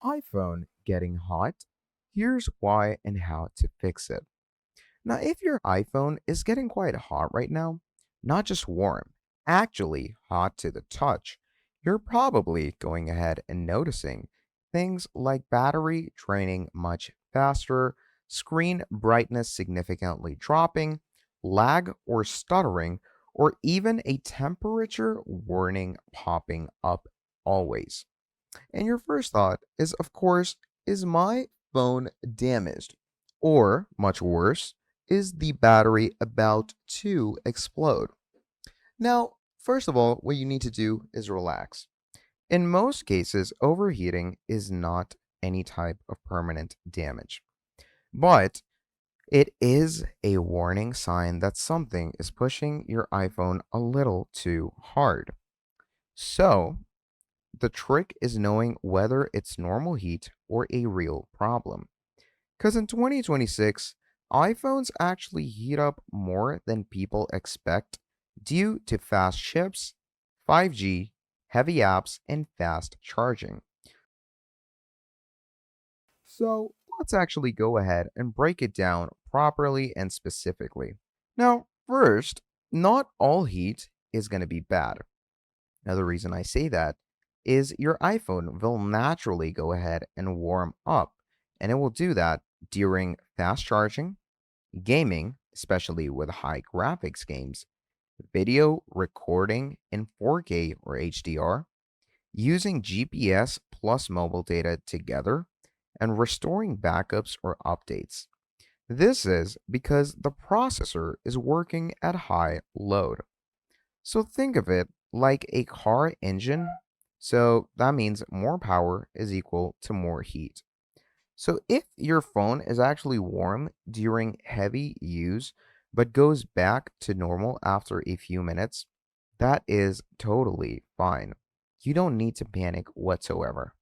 iPhone getting hot? Here's why and how to fix it. Now, if your iPhone is getting quite hot right now, not just warm, actually hot to the touch, you're probably going ahead and noticing things like battery draining much faster, screen brightness significantly dropping, lag or stuttering, or even a temperature warning popping up always. And your first thought is, of course, is my phone damaged? Or, much worse, is the battery about to explode? Now, first of all, what you need to do is relax. In most cases, overheating is not any type of permanent damage, but it is a warning sign that something is pushing your iPhone a little too hard. So, the trick is knowing whether it's normal heat or a real problem. Because in 2026, iPhones actually heat up more than people expect due to fast chips, 5G, heavy apps, and fast charging. So let's actually go ahead and break it down properly and specifically. Now, first, not all heat is going to be bad. Now, the reason I say that is your iPhone will naturally go ahead and warm up, and it will do that during fast charging, gaming, especially with high graphics games, video recording in 4K or HDR, using GPS plus mobile data together, and restoring backups or updates. This is because the processor is working at high load. So think of it like a car engine. So that means more power is equal to more heat. So if your phone is actually warm during heavy use but goes back to normal after a few minutes, that is totally fine. You don't need to panic whatsoever.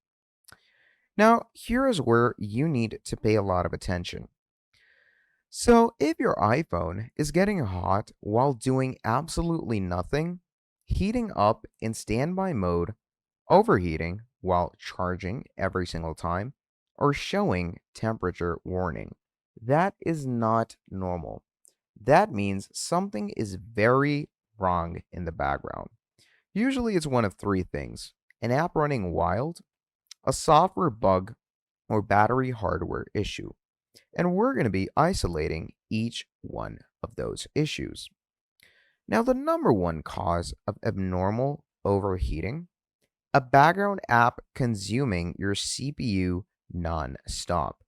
Now, here is where you need to pay a lot of attention. So, if your iPhone is getting hot while doing absolutely nothing, heating up in standby mode, overheating while charging every single time, or showing temperature warning, that is not normal. That means something is very wrong in the background. Usually it's one of three things: an app running wild, a software bug, or battery hardware issue. And we're going to be isolating each one of those issues. Now, the number one cause of abnormal overheating: a background app consuming your CPU non-stop.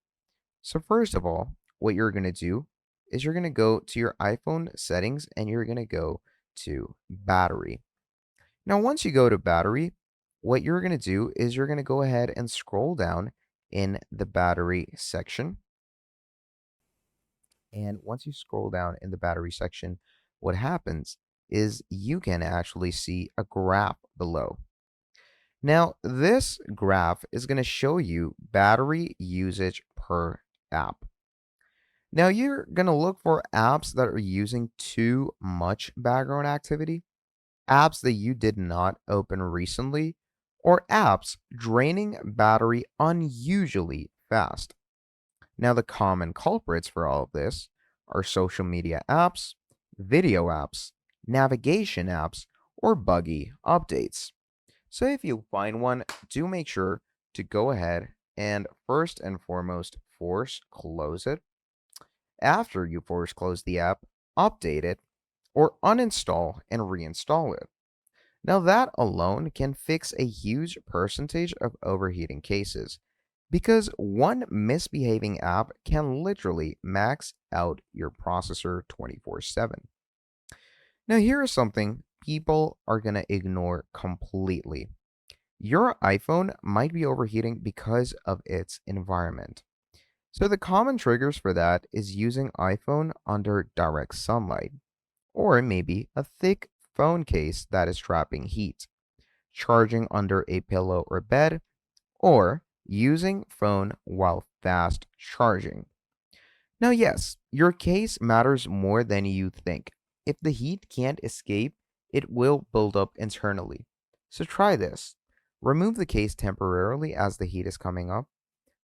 So, first of all, what you're going to do is you're going to go to your iPhone settings and you're going to go to battery. Now, once you go to battery, what you're going to do is you're going to go ahead and scroll down in the battery section. And once you scroll down in the battery section, what happens is you can actually see a graph below. Now, this graph is going to show you battery usage per app. Now, you're going to look for apps that are using too much background activity, apps that you did not open recently, or apps draining battery unusually fast. Now, the common culprits for all of this are social media apps, video apps, navigation apps, or buggy updates. So, if you find one, do make sure to go ahead and first and foremost force close it. After you force close the app, update it, or uninstall and reinstall it. Now, that alone can fix a huge percentage of overheating cases because one misbehaving app can literally max out your processor 24/7. Now, here is something people are going to ignore completely. Your iPhone might be overheating because of its environment. So, the common triggers for that is using iPhone under direct sunlight, or maybe a thick phone case that is trapping heat, charging under a pillow or bed, or using phone while fast charging. Now, yes, your case matters more than you think. If the heat can't escape, it will build up internally. So try this. Remove the case temporarily as the heat is coming up.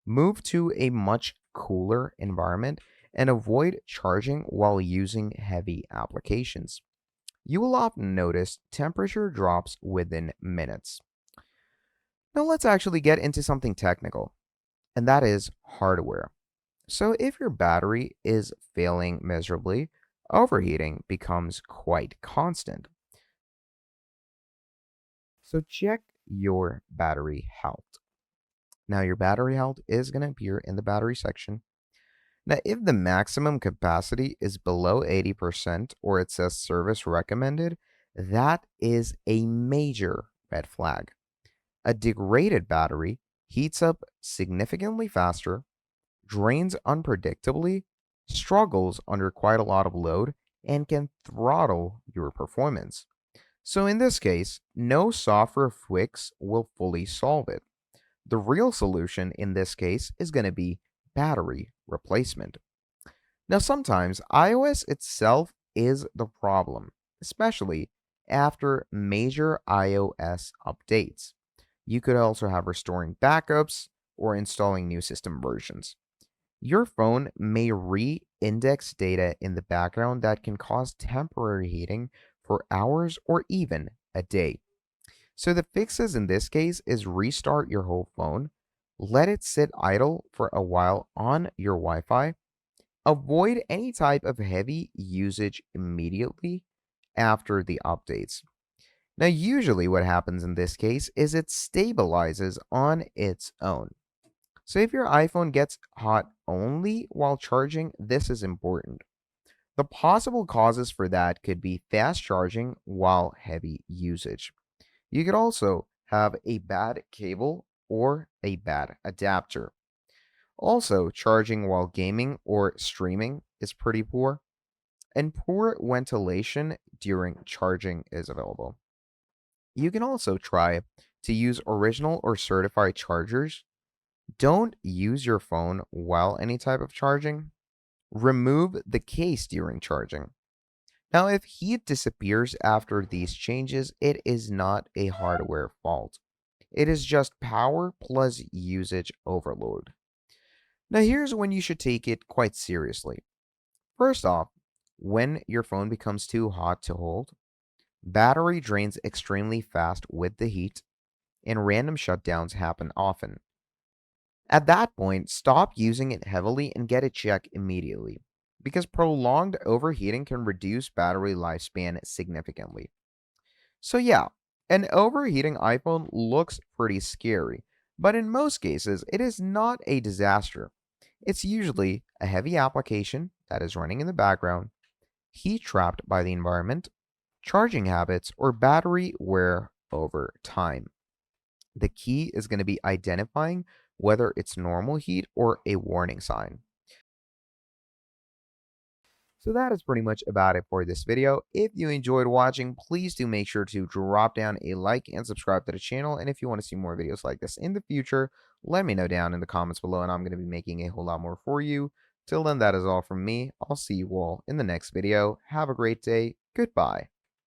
Move to a much cooler environment and avoid charging while using heavy applications. You will often notice temperature drops within minutes. Now let's actually get into something technical, and that is hardware. So if your battery is failing miserably, overheating becomes quite constant. So check your battery health. Now your battery health is going to appear in the battery section. Now if the maximum capacity is below 80% or it says service recommended, that is a major red flag. A degraded battery heats up significantly faster, drains unpredictably, struggles under quite a lot of load, and can throttle your performance. So, in this case, no software fix will fully solve it. The real solution in this case is going to be battery replacement. Now, sometimes iOS itself is the problem, especially after major iOS updates. You could also have restoring backups or installing new system versions. Your phone may re index data in the background that can cause temporary heating for hours or even a day. So, the fixes in this case is restart your whole phone, let it sit idle for a while on your Wi Fi, avoid any type of heavy usage immediately after the updates. Now, usually, what happens in this case is it stabilizes on its own. So if your iPhone gets hot only while charging, this is important. The possible causes for that could be fast charging while heavy usage. You could also have a bad cable or a bad adapter. Also, charging while gaming or streaming is pretty poor, and poor ventilation during charging is available. You can also try to use original or certified chargers. Don't use your phone while any type of charging. Remove the case during charging. Now, if heat disappears after these changes, it is not a hardware fault. It is just power plus usage overload. Now, here's when you should take it quite seriously. First off, when your phone becomes too hot to hold, battery drains extremely fast with the heat, and random shutdowns happen often. At that point, stop using it heavily and get it checked immediately, because prolonged overheating can reduce battery lifespan significantly. So, yeah, an overheating iPhone looks pretty scary, but in most cases, it is not a disaster. It's usually a heavy application that is running in the background, heat trapped by the environment, charging habits, or battery wear over time. The key is going to be identifying whether it's normal heat or a warning sign. So that is pretty much about it for this video. If you enjoyed watching, please do make sure to drop down a like and subscribe to the channel. And if you want to see more videos like this in the future, let me know down in the comments below, and I'm going to be making a whole lot more for you. Till then, that is all from me. I'll see you all in the next video. Have a great day. Goodbye.